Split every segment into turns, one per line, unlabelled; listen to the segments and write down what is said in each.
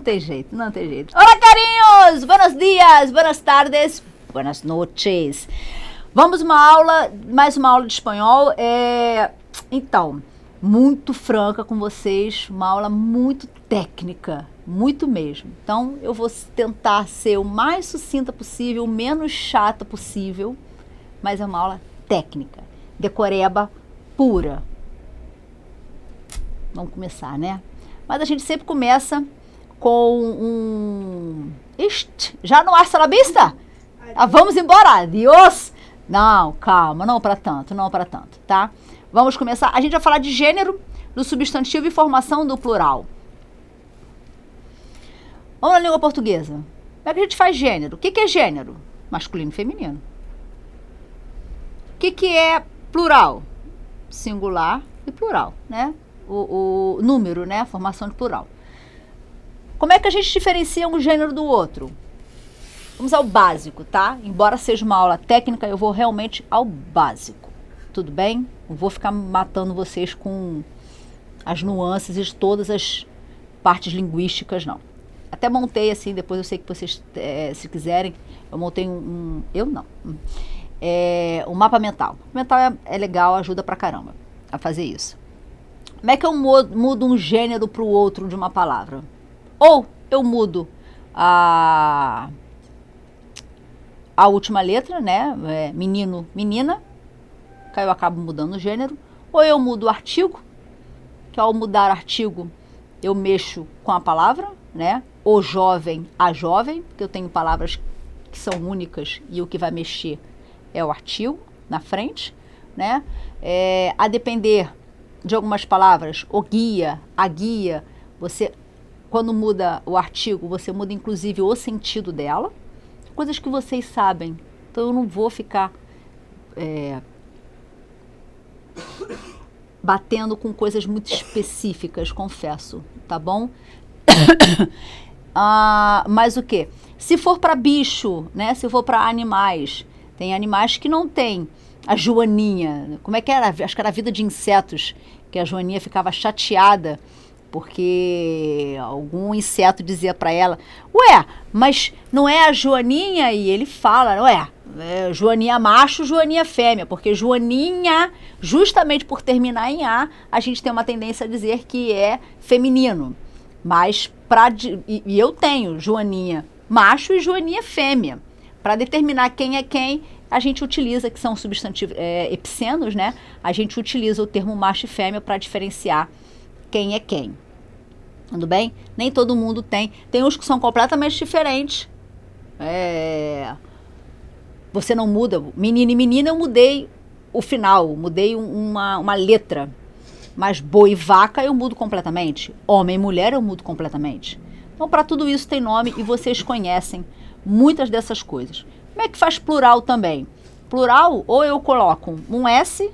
tem jeito, não tem jeito. Olá, carinhos! Buenos dias, buenas tardes, buenas noches. Vamos mais uma aula de espanhol. Então, muito franca com vocês, uma aula muito técnica, muito mesmo. Então, eu vou tentar ser o mais sucinta possível, o menos chata possível, mas é uma aula técnica, decoreba pura. Vamos começar, né? Mas a gente sempre começa com um... já no ar la vista? Vamos embora, adiós! Não, calma, não para tanto, tá? Vamos começar, a gente vai falar de gênero, do substantivo e formação do plural. Vamos na língua portuguesa. Como é que a gente faz gênero? O que é gênero? Masculino e feminino. O que é plural? Singular e plural, né? O número, né? A formação de plural. Como é que a gente diferencia um gênero do outro? Vamos ao básico, tá? Embora seja uma aula técnica, eu vou realmente ao básico. Tudo bem? Não vou ficar matando vocês com as nuances e todas as partes linguísticas, não. Até montei assim, depois eu sei que vocês, se quiserem, eu montei um mapa mental. O mapa mental é legal, ajuda pra caramba a fazer isso. Como é que eu mudo um gênero para o outro de uma palavra? Ou eu mudo a última letra, né? Menino, menina, que aí eu acabo mudando o gênero. Ou eu mudo o artigo, que ao mudar o artigo eu mexo com a palavra, né? O jovem, a jovem, porque eu tenho palavras que são únicas e o que vai mexer é o artigo na frente, né? A depender de algumas palavras, o guia, a guia, você, quando muda o artigo, você muda inclusive o sentido dela, coisas que vocês sabem, então eu não vou ficar batendo com coisas muito específicas, confesso, tá bom? Mas o que? Se for para bicho, né? Se for para animais, tem animais que não tem a Joaninha, como é que era? Acho que era a vida de insetos, que a Joaninha ficava chateada porque algum inseto dizia para ela, ué, mas não é a Joaninha? E ele fala, ué, Joaninha macho, Joaninha fêmea, porque Joaninha, justamente por terminar em a gente tem uma tendência a dizer que é feminino, mas e eu tenho Joaninha macho e Joaninha fêmea. Para determinar quem é quem, a gente utiliza, que são substantivos epicenos, né? A gente utiliza o termo macho e fêmea para diferenciar quem é quem. Tudo bem? Nem todo mundo tem. Tem uns que são completamente diferentes. Você não muda. Menino e menina eu mudei o final, mudei uma letra. Mas boi e vaca eu mudo completamente. Homem e mulher eu mudo completamente. Então, para tudo isso tem nome e vocês conhecem muitas dessas coisas. Como é que faz plural também? Plural, ou eu coloco um S,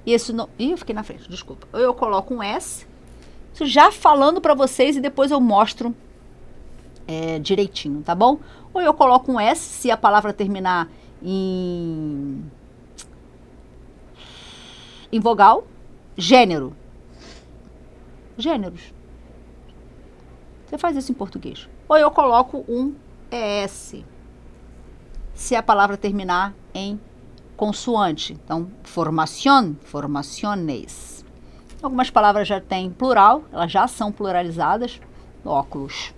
e esse não... Ih, eu fiquei na frente, desculpa. Ou eu coloco um S, isso já falando para vocês e depois eu mostro direitinho, tá bom? Ou eu coloco um S, se a palavra terminar em vogal, gênero. Gêneros. Você faz isso em português. Ou eu coloco um ES, se a palavra terminar em consoante. Então, formación, formaciones. Algumas palavras já têm plural, elas já são pluralizadas. Óculos.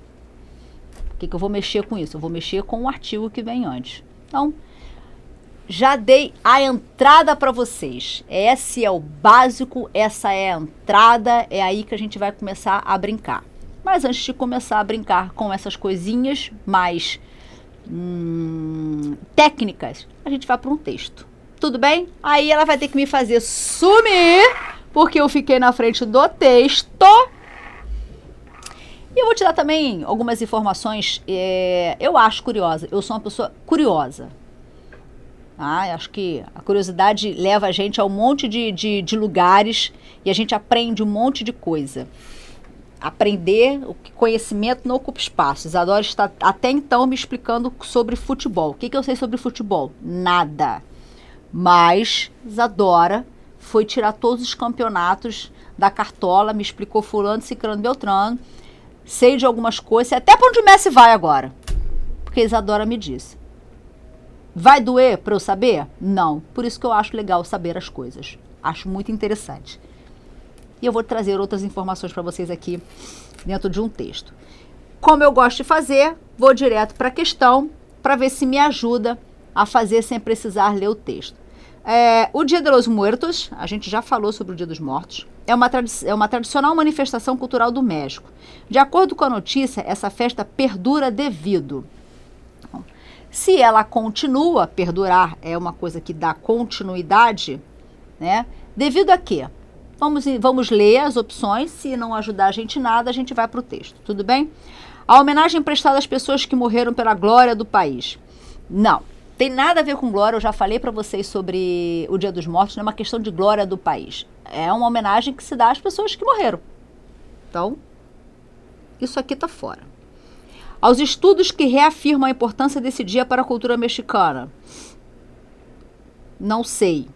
O que eu vou mexer com isso? Eu vou mexer com o artigo que vem antes. Então, já dei a entrada para vocês. Esse é o básico, essa é a entrada, é aí que a gente vai começar a brincar. Mas antes de começar a brincar com essas coisinhas mais técnicas, a gente vai para um texto. Tudo bem? Aí ela vai ter que me fazer sumir, porque eu fiquei na frente do texto. E eu vou te dar também algumas informações, eu acho curiosa. Eu sou uma pessoa curiosa. Acho que a curiosidade leva a gente a um monte de lugares e a gente aprende um monte de coisa. Aprender, o conhecimento não ocupa espaço. Isadora está até então me explicando sobre futebol. O que eu sei sobre futebol? Nada. Mas Isadora foi tirar todos os campeonatos da Cartola, me explicou fulano, ciclano, beltrano. sei de algumas coisas, até para onde o Messi vai agora. Porque Isadora me disse. Vai doer para eu saber? Não. Por isso que eu acho legal saber as coisas. Acho muito interessante. E eu vou trazer outras informações para vocês aqui dentro de um texto. Como eu gosto de fazer, vou direto para a questão para ver se me ajuda a fazer sem precisar ler o texto. O Dia de los Muertos, a gente já falou sobre o Dia dos Mortos, é uma tradicional manifestação cultural do México. De acordo com a notícia, essa festa perdura devido. Se ela continua, perdurar é uma coisa que dá continuidade, né? Devido a quê? Vamos ler as opções, se não ajudar a gente nada, a gente vai para o texto, tudo bem? A homenagem prestada às pessoas que morreram pela glória do país. Não, tem nada a ver com glória, eu já falei para vocês sobre o Dia dos Mortos, não é uma questão de glória do país. É uma homenagem que se dá às pessoas que morreram. Então, isso aqui está fora. Aos estudos que reafirmam a importância desse dia para a cultura mexicana. Não sei.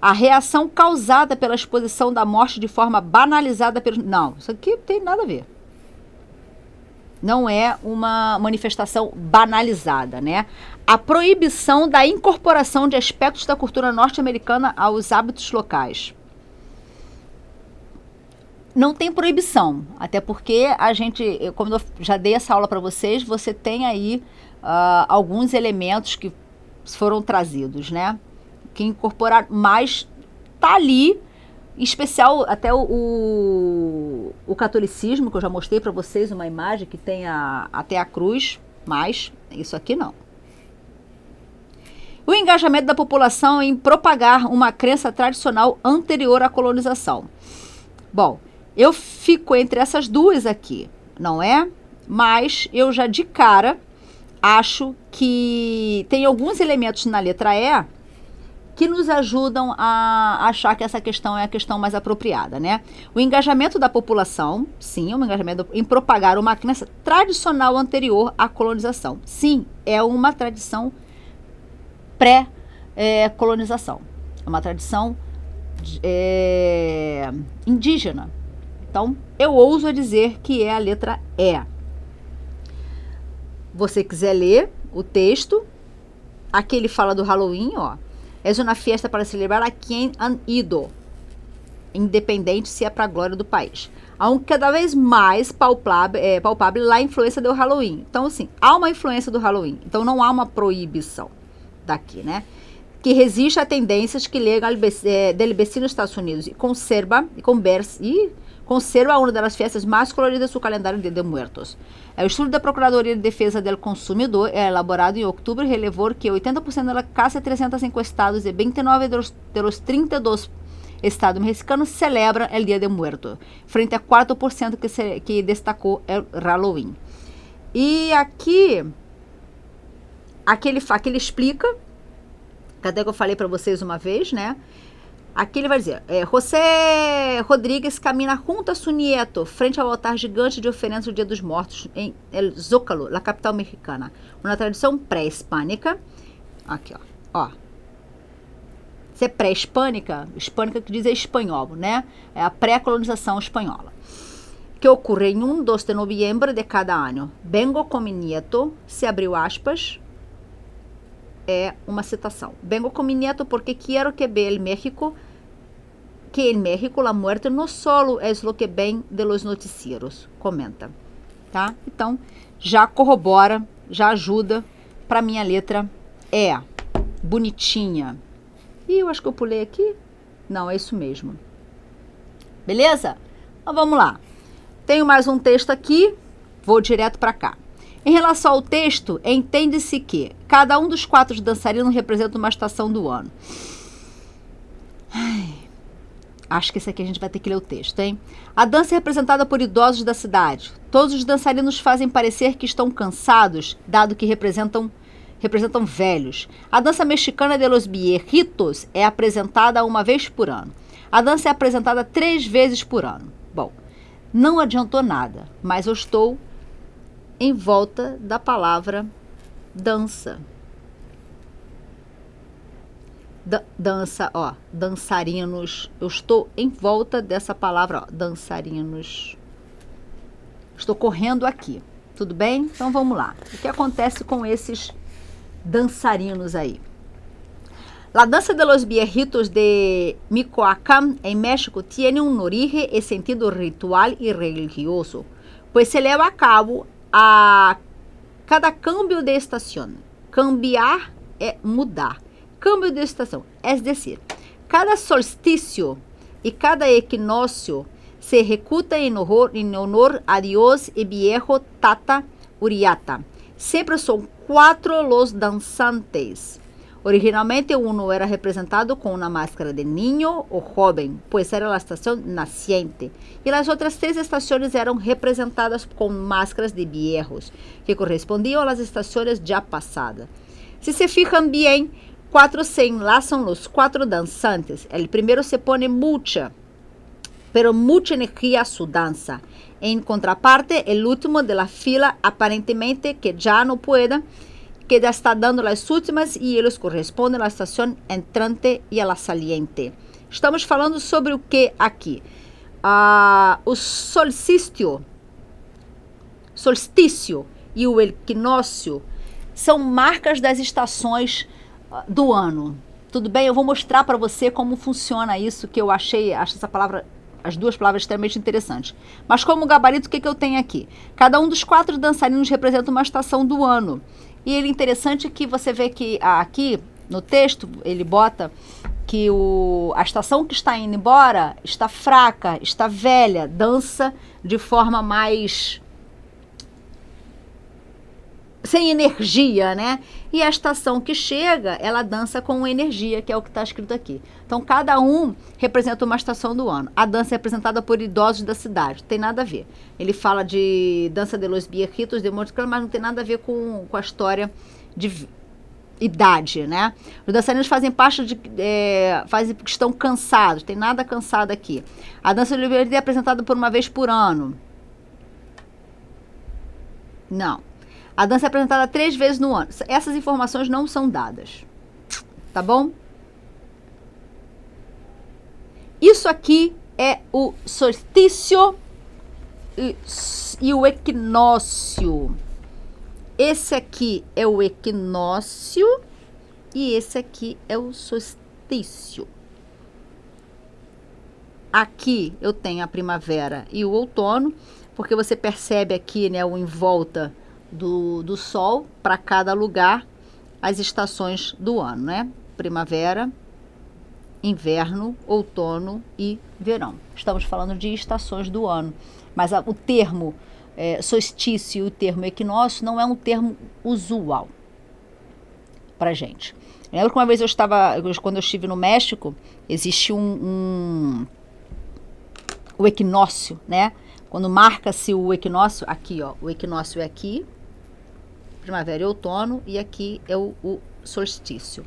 A reação causada pela exposição da morte de forma banalizada pelos... Não, isso aqui não tem nada a ver. Não é uma manifestação banalizada, né? A proibição da incorporação de aspectos da cultura norte-americana aos hábitos locais. Não tem proibição, até porque como eu já dei essa aula para vocês, você tem aí alguns elementos que foram trazidos, né? Que incorporar, mas tá ali, em especial até o catolicismo, que eu já mostrei para vocês uma imagem que tem até a cruz, mas isso aqui não. O engajamento da população em propagar uma crença tradicional anterior à colonização. Bom, eu fico entre essas duas aqui, não é? Mas eu já de cara acho que tem alguns elementos na letra E que nos ajudam a achar que essa questão é a questão mais apropriada, né? O engajamento da população, sim, um engajamento em propagar uma crença tradicional anterior à colonização. Sim, é uma tradição pré-colonização. É uma tradição indígena. Então, eu ouso dizer que é a letra E. Você quiser ler o texto, aqui ele fala do Halloween, ó. É uma festa para celebrar a quem han ido, independente se é para a glória do país. Aunque cada vez mais palpável lá a influência do Halloween. Então, assim, há uma influência do Halloween. Então, não há uma proibição daqui, né? Que resiste a tendências que legam del vecino Estados Unidos e conserva uma das festas mais coloridas do calendário de Dia de Muertos. O estudo da Procuradoria de Defesa do Consumidor, elaborado em outubro, relevou que 80% das casi 305 estados e 29 de los 32 estados mexicanos celebram o Dia de Muertos, frente a 4% que destacou o Halloween. E aqui ele explica, até que eu falei para vocês uma vez, né? Aqui ele vai dizer, José Rodrigues camina junto a su nieto frente ao altar gigante de oferendas do Dia dos Mortos em El Zócalo, na capital mexicana. Uma tradição pré-hispânica. Aqui, ó. Se é pré-hispânica, hispânica que diz é espanhol, né? É a pré-colonização espanhola. Que ocorre em 2 de novembro de cada ano. Vengo com mi nieto, se abriu aspas, é uma citação. Vengo com mi nieto porque quero que vea en México la muerte no solo es lo que ven de los noticieros, comenta, tá? Então, já corrobora, já ajuda para minha letra E, bonitinha. E eu acho que eu pulei aqui. Não, é isso mesmo. Beleza? Então, vamos lá. Tenho mais um texto aqui, vou direto para cá. Em relação ao texto, entende-se que cada um dos 4 dançarinos representa uma estação do ano. Acho que esse aqui a gente vai ter que ler o texto, hein? A dança é representada por idosos da cidade. Todos os dançarinos fazem parecer que estão cansados, dado que representam velhos. A dança mexicana de los viejitos é apresentada uma vez por ano. A dança é apresentada 3 vezes por ano. Bom, não adiantou nada, mas eu estou em volta da palavra dança. Dança, ó, dançarinos. Eu estou em volta dessa palavra, ó, dançarinos. Estou correndo aqui. Tudo bem? Então vamos lá. O que acontece com esses dançarinos aí? La danza de los viejitos de Michoacán, en México, tiene un origen y sentido ritual y religioso, pues se lleva a cabo a cada cambio de estación. Cambiar é mudar. Cambio de estação, es decir, cada solsticio y cada equinoccio se ejecuta en honor a Dios y viejo Tata Uriata. Siempre son 4 los danzantes. Originalmente uno era representado con una máscara de niño o joven, pues era la estación naciente, y las otras 3 estaciones eran representadas con máscaras de viejos, que correspondían a las estaciones ya pasadas. Si se fijan bien, 4 se enlazan los 4 danzantes. El primero se pone mucha energía a su danza. En contraparte, el último de la fila, aparentemente que ya no pueda, que ya está dando las últimas e eles correspondem à estação entrante e à la saliente. Estamos falando sobre o que aqui? O solstício e o equinócio são marcas das estações do ano. Tudo bem? Eu vou mostrar para você como funciona isso, que eu acho essa palavra, as 2 palavras extremamente interessantes. Mas como gabarito, o que eu tenho aqui? Cada um dos 4 dançarinos representa uma estação do ano. E ele interessante que você vê que aqui no texto ele bota que a estação que está indo embora está fraca, está velha, dança de forma mais sem energia, né? E a estação que chega, ela dança com energia, que é o que está escrito aqui. Então, cada um representa uma estação do ano. A dança é representada por idosos da cidade, não tem nada a ver. Ele fala de dança de los viejitos de Monte Claro, mas não tem nada a ver com a história de idade, né? Os dançarinos fazem parte fazem porque estão cansados, tem nada cansado aqui. A dança de liberdade é apresentada por uma vez por ano. Não. A dança é apresentada 3 vezes no ano. Essas informações não são dadas. Tá bom? Isso aqui é o solstício e o equinócio. Esse aqui é o equinócio e esse aqui é o solstício. Aqui eu tenho a primavera e o outono, porque você percebe aqui, né, o em volta do sol para cada lugar, as estações do ano, né? Primavera, inverno, outono e verão. Estamos falando de estações do ano, mas o termo solstício e o termo equinócio não é um termo usual para gente. Lembro que uma vez quando eu estive no México, existe o equinócio, né? Quando marca-se o equinócio, aqui, ó, o equinócio é aqui, primavera e outono, e aqui é o solstício.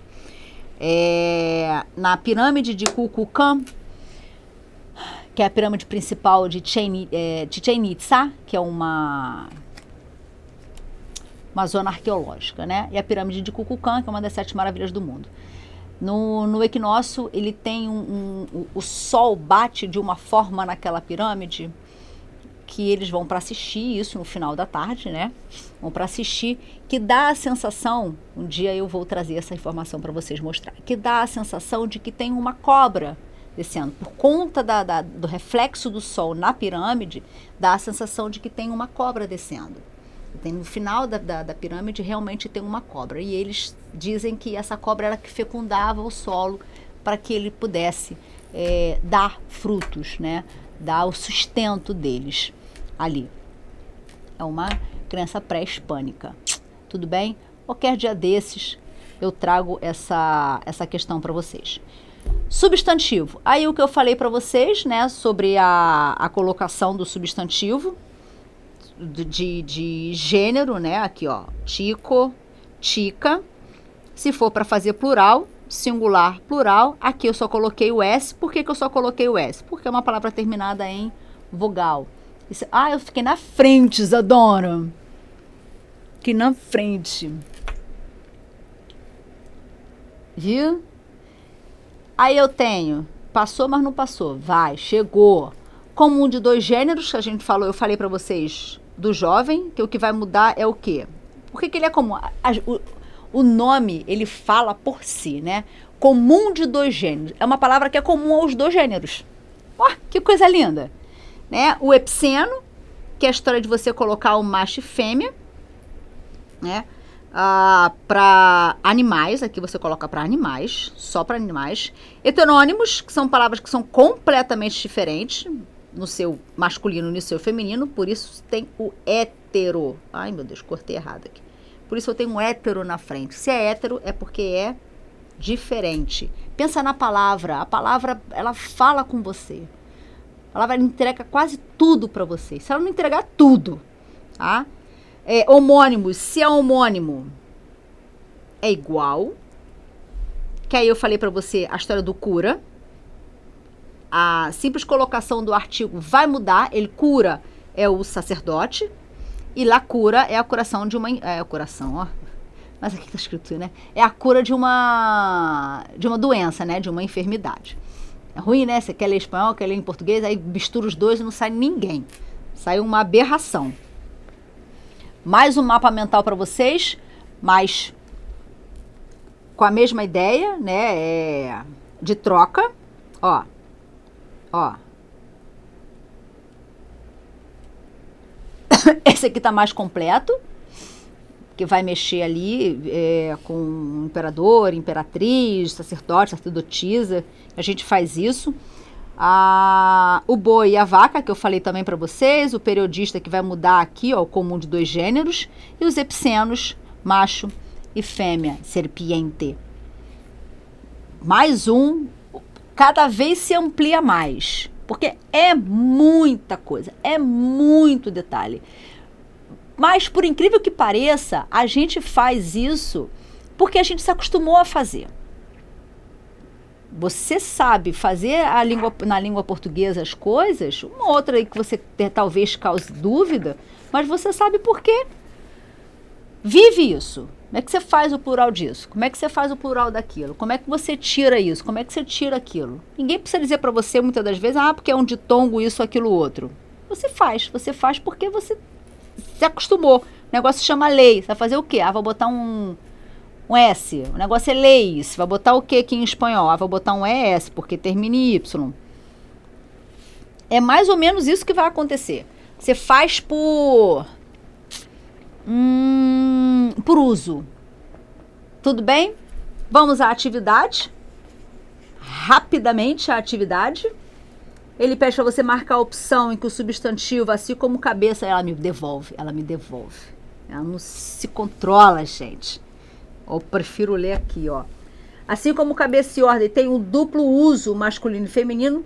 Na pirâmide de Kukulcán, que é a pirâmide principal de Chichén Itzá, que é uma zona arqueológica, né? E a pirâmide de Kukulcán, que é uma das 7 maravilhas do mundo. No equinócio, ele tem o sol bate de uma forma naquela pirâmide que eles vão para assistir isso no final da tarde, né? Vão para assistir, que dá a sensação, um dia eu vou trazer essa informação para vocês mostrar, que dá a sensação de que tem uma cobra descendo. Por conta do reflexo do sol na pirâmide, dá a sensação de que tem uma cobra descendo. No final da pirâmide realmente tem uma cobra. E eles dizem que essa cobra era que fecundava o solo para que ele pudesse dar frutos, né? Dar o sustento deles ali. É uma crença pré-hispânica. Tudo bem? Qualquer dia desses eu trago essa questão para vocês. Substantivo. Aí o que eu falei para vocês, né, sobre a colocação do substantivo de gênero, né, aqui ó, chico, chica. Se for para fazer plural, singular, plural, aqui eu só coloquei o S. Por que eu só coloquei o S? Porque é uma palavra terminada em vogal. Eu fiquei na frente, Isadora. Fiquei na frente. Viu? Aí eu tenho, passou, mas não passou. Vai, chegou. Comum de 2 gêneros, que a gente falou, eu falei para vocês do jovem, que o que vai mudar é o quê? Por que ele é comum? O nome, ele fala por si, né? Comum de dois gêneros. É uma palavra que é comum aos dois gêneros. Ó, que coisa linda. Né? O epiceno, que é a história de você colocar o macho e fêmea, né? Para animais, aqui você coloca para animais, só para animais. Heterônimos, que são palavras que são completamente diferentes, no seu masculino e no seu feminino, por isso tem o hétero. Ai, meu Deus, cortei errado aqui. Por isso eu tenho um hétero na frente. Se é hétero, é porque é diferente. Pensa na palavra. A palavra, ela fala com você. A palavra entrega quase tudo para você. Se ela não entregar tudo, tá? Homônimos. Se é homônimo, é igual. Que aí eu falei para você a história do cura. A simples colocação do artigo vai mudar. Ele cura é o sacerdote. E lá cura é a curação de uma... o coração, ó. Mas aqui tá escrito, né? É a cura de uma doença, né? De uma enfermidade. É ruim, né? Você quer ler espanhol, quer ler em português, aí mistura os dois e não sai ninguém. Sai uma aberração. Mais um mapa mental para vocês, mas com a mesma ideia, né? De troca. Ó. Esse aqui tá mais completo, que vai mexer ali com imperador, imperatriz, sacerdote, sacerdotisa. A gente faz isso. O boi e a vaca, que eu falei também para vocês. O periodista, que vai mudar aqui, ó, o comum de dois gêneros. E os epicenos, macho e fêmea, serpiente. Mais um, cada vez se amplia mais. Porque é muita coisa, é muito detalhe. Mas, por incrível que pareça, a gente faz isso porque a gente se acostumou a fazer. Você sabe fazer na língua portuguesa as coisas, uma outra aí que você talvez cause dúvida, mas você sabe por quê. Vive isso. Como é que você faz o plural disso? Como é que você faz o plural daquilo? Como é que você tira isso? Como é que você tira aquilo? Ninguém precisa dizer para você muitas das vezes, porque é um ditongo isso, aquilo, outro. Você faz porque você se acostumou. O negócio se chama lei. Você vai fazer o quê? Vou botar um S. O negócio é leis. Vai botar o quê aqui em espanhol? Vou botar um ES, porque termina em Y. É mais ou menos isso que vai acontecer. Você faz por uso. Tudo bem? Vamos à atividade. Rapidamente a atividade. Ele pede para você marcar a opção em que o substantivo, assim como cabeça, ela me devolve. Ela não se controla, gente. Eu prefiro ler aqui, ó. Assim como cabeça e ordem tem um duplo uso masculino e feminino,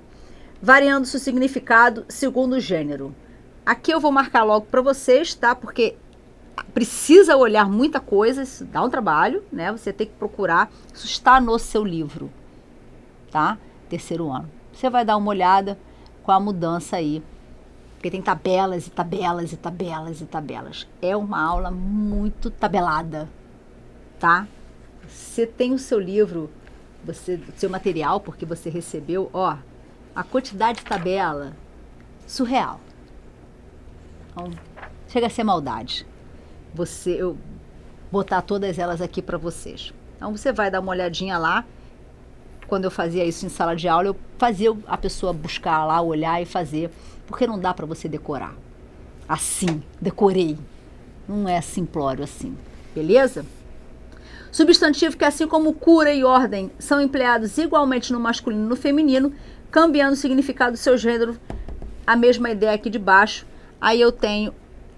variando seu significado segundo o gênero. Aqui eu vou marcar logo para vocês, tá? Porque precisa olhar muita coisa, isso dá um trabalho, né? Você tem que procurar, isso está no seu livro, tá? Terceiro ano. Você vai dar uma olhada com a mudança aí, porque tem tabelas e tabelas e tabelas e tabelas. É uma aula muito tabelada, tá? Você tem o seu livro, o seu material, porque você recebeu, ó, a quantidade de tabela surreal. Então, chega a ser maldade. Eu botar todas elas aqui para vocês. Então, você vai dar uma olhadinha lá. Quando eu fazia isso em sala de aula, eu fazia a pessoa buscar lá, olhar e fazer. Porque não dá para você decorar. Assim, decorei. Não é simplório assim. Beleza? Substantivo que, assim como cura e ordem, são empleados igualmente no masculino e no feminino, cambiando o significado do seu gênero. A mesma ideia aqui de baixo. Aí eu tenho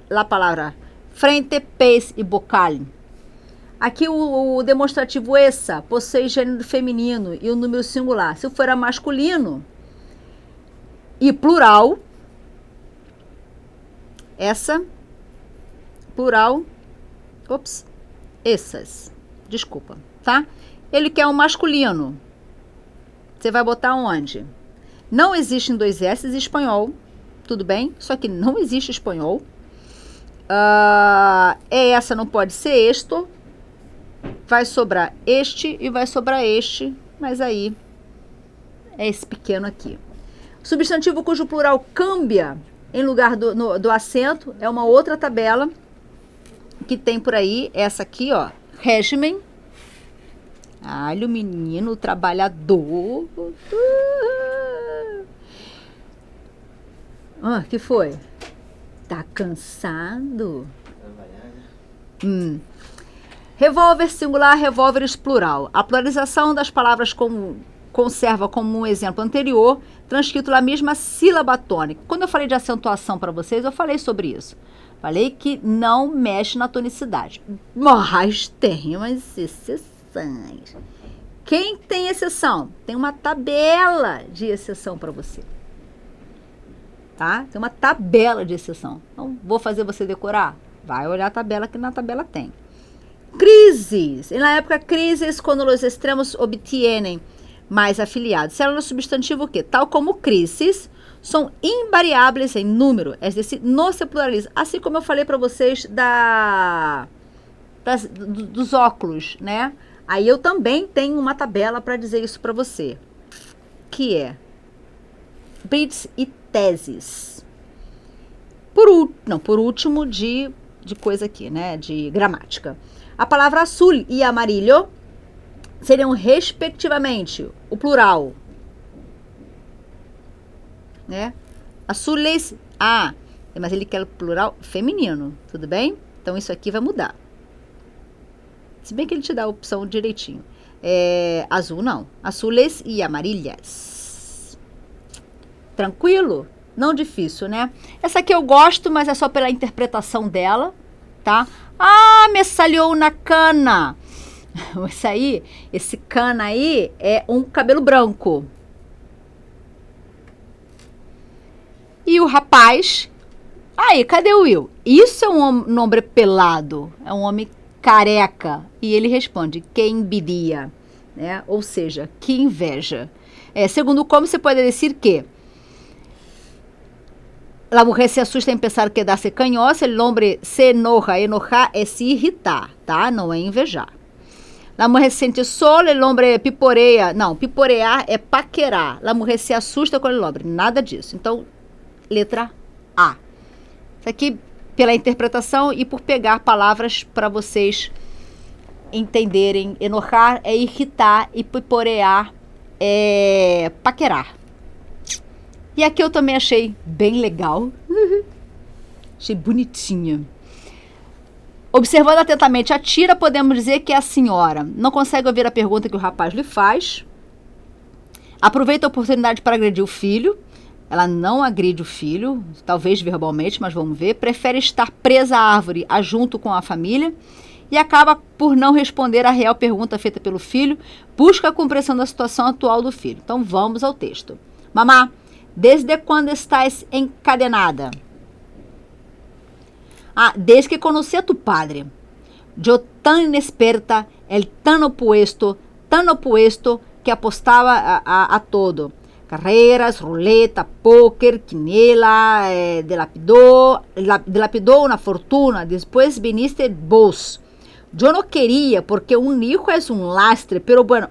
a palavra frente, pés e bocal. Aqui o demonstrativo essa possui gênero feminino e o número singular. Se for masculino e plural, essa, plural, essas, desculpa, tá? Ele quer um masculino. Você vai botar onde? Não existem dois S em espanhol, tudo bem? Só que não existe espanhol. Essa não pode ser esto. Vai sobrar este e vai sobrar este, mas aí é esse pequeno aqui. Substantivo cujo plural cambia em lugar do acento, é uma outra tabela que tem por aí, essa aqui, ó, régimen. Olha o menino trabalhador. Que foi? Tá cansado? Revólver singular, revólveres plural. A pluralização das palavras conserva como um exemplo anterior, transcrito na mesma sílaba tônica. Quando eu falei de acentuação para vocês, eu falei sobre isso. Falei que não mexe na tonicidade. Mas tem umas exceções. Quem tem exceção? Tem uma tabela de exceção para você. Tá? Tem uma tabela de exceção. Então, vou fazer você decorar? Vai olhar a tabela, que na tabela tem. Crises. Na época, crises, quando os extremos obtienen mais afiliados. Será no substantivo o quê? Tal como crises, são invariáveis em número, é decir, não se pluraliza. Assim como eu falei para vocês dos óculos, né? Aí eu também tenho uma tabela para dizer isso para você, que é Brits e teses. Por último, de coisa aqui, né? De gramática. A palavra azul e amarillo seriam, respectivamente, o plural. Né? Azules, mas ele quer o plural feminino, tudo bem? Então, isso aqui vai mudar. Se bem que ele te dá a opção direitinho. Azul, não. Azules e amarillas. Tranquilo? Não difícil, né? Essa aqui eu gosto, mas é só pela interpretação dela, tá? Me saliou na cana. Esse cana aí é um cabelo branco. E o rapaz... cadê o Will? Isso é um homem pelado, é um homem careca. E ele responde, que envidia, né? Ou seja, que inveja. Segundo como você pode dizer que a mulher se assusta em pensar que dá-se canhosa, o homem se enoja. Enojar é se irritar, tá? Não é invejar. A mulher se sente só, o homem piporeia. Não, piporear é paquerar. A mulher se assusta com o homem. Nada disso. Então, letra A. Isso aqui pela interpretação e por pegar palavras para vocês entenderem. Enojar é irritar e piporear é paquerar. E aqui eu também achei bem legal. Achei bonitinha. Observando atentamente a tira, podemos dizer que a senhora não consegue ouvir a pergunta que o rapaz lhe faz. Aproveita a oportunidade para agredir o filho. Ela não agride o filho, talvez verbalmente, mas vamos ver. Prefere estar presa à árvore junto com a família. E acaba por não responder à real pergunta feita pelo filho. Busca a compreensão da situação atual do filho. Então vamos ao texto. Mamá, desde quando estás encadenada? Desde que conheci a tu padre. Eu tan inexperta, el tan opuesto, que apostava a todo. Carreiras, ruleta, póquer, quinela, dilapidou una fortuna, depois viniste vos. Eu não queria, porque um hijo é um lastre, pero bueno,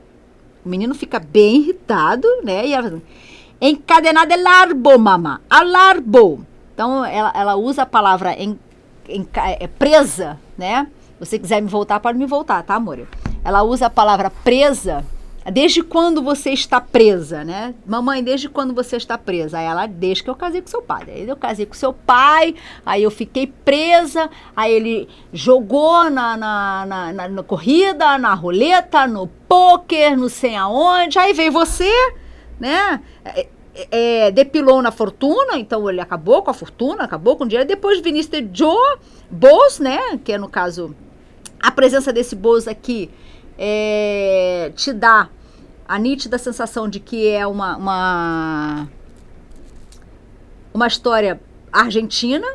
o menino fica bem irritado, né? E ela, encadenada é larbo, mamá, a larbo. Então, ela usa a palavra presa, né? Se você quiser me voltar, pode me voltar, tá, amor? Ela usa a palavra presa. Desde quando você está presa, né? Mamãe, desde quando você está presa? Aí ela, desde que eu casei com seu pai. Aí eu casei com seu pai, aí eu fiquei presa, aí ele jogou na corrida, na roleta, no pôquer, não sei aonde. Aí veio você, né? Depilou na fortuna, então ele acabou com a fortuna, acabou com o dinheiro. Depois viniste Bos, né? Que é, no caso, a presença desse Bos aqui te dá a nítida sensação de que é uma história argentina.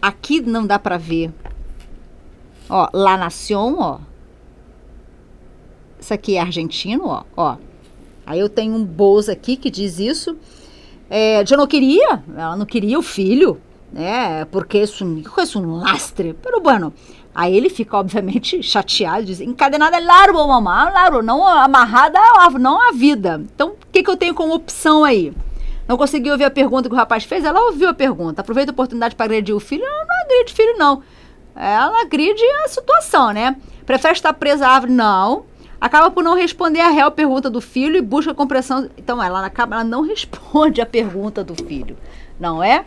Aqui não dá para ver. Ó, La Nación, ó. Isso aqui é argentino, ó. Aí eu tenho um Bos aqui que diz isso. Eu não queria, ela não queria o filho, né? Porque é um lastre. Pero bueno, aí ele fica, obviamente, chateado, diz, encadenada é largo, mamãe, largo, não amarrada, não a vida. Então, o que eu tenho como opção aí? Não conseguiu ouvir a pergunta que o rapaz fez? Ela ouviu a pergunta. Aproveita a oportunidade para agredir o filho? Ela não agride o filho, não. Ela agride a situação, né? Prefere estar presa à árvore? Não. Acaba por não responder a real pergunta do filho e busca compreensão. Então, ela não responde a pergunta do filho, não é?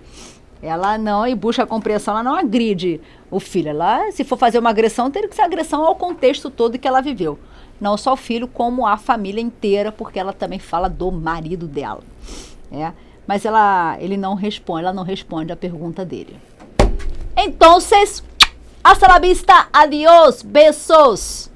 Ela não, e busca a compreensão, ela não agride o filho. Ela, se for fazer uma agressão, tem que ser agressão ao contexto todo que ela viveu. Não só o filho, como a família inteira, porque ela também fala do marido dela. Mas ela não responde a pergunta dele. Então, hasta la vista, adiós, beijos.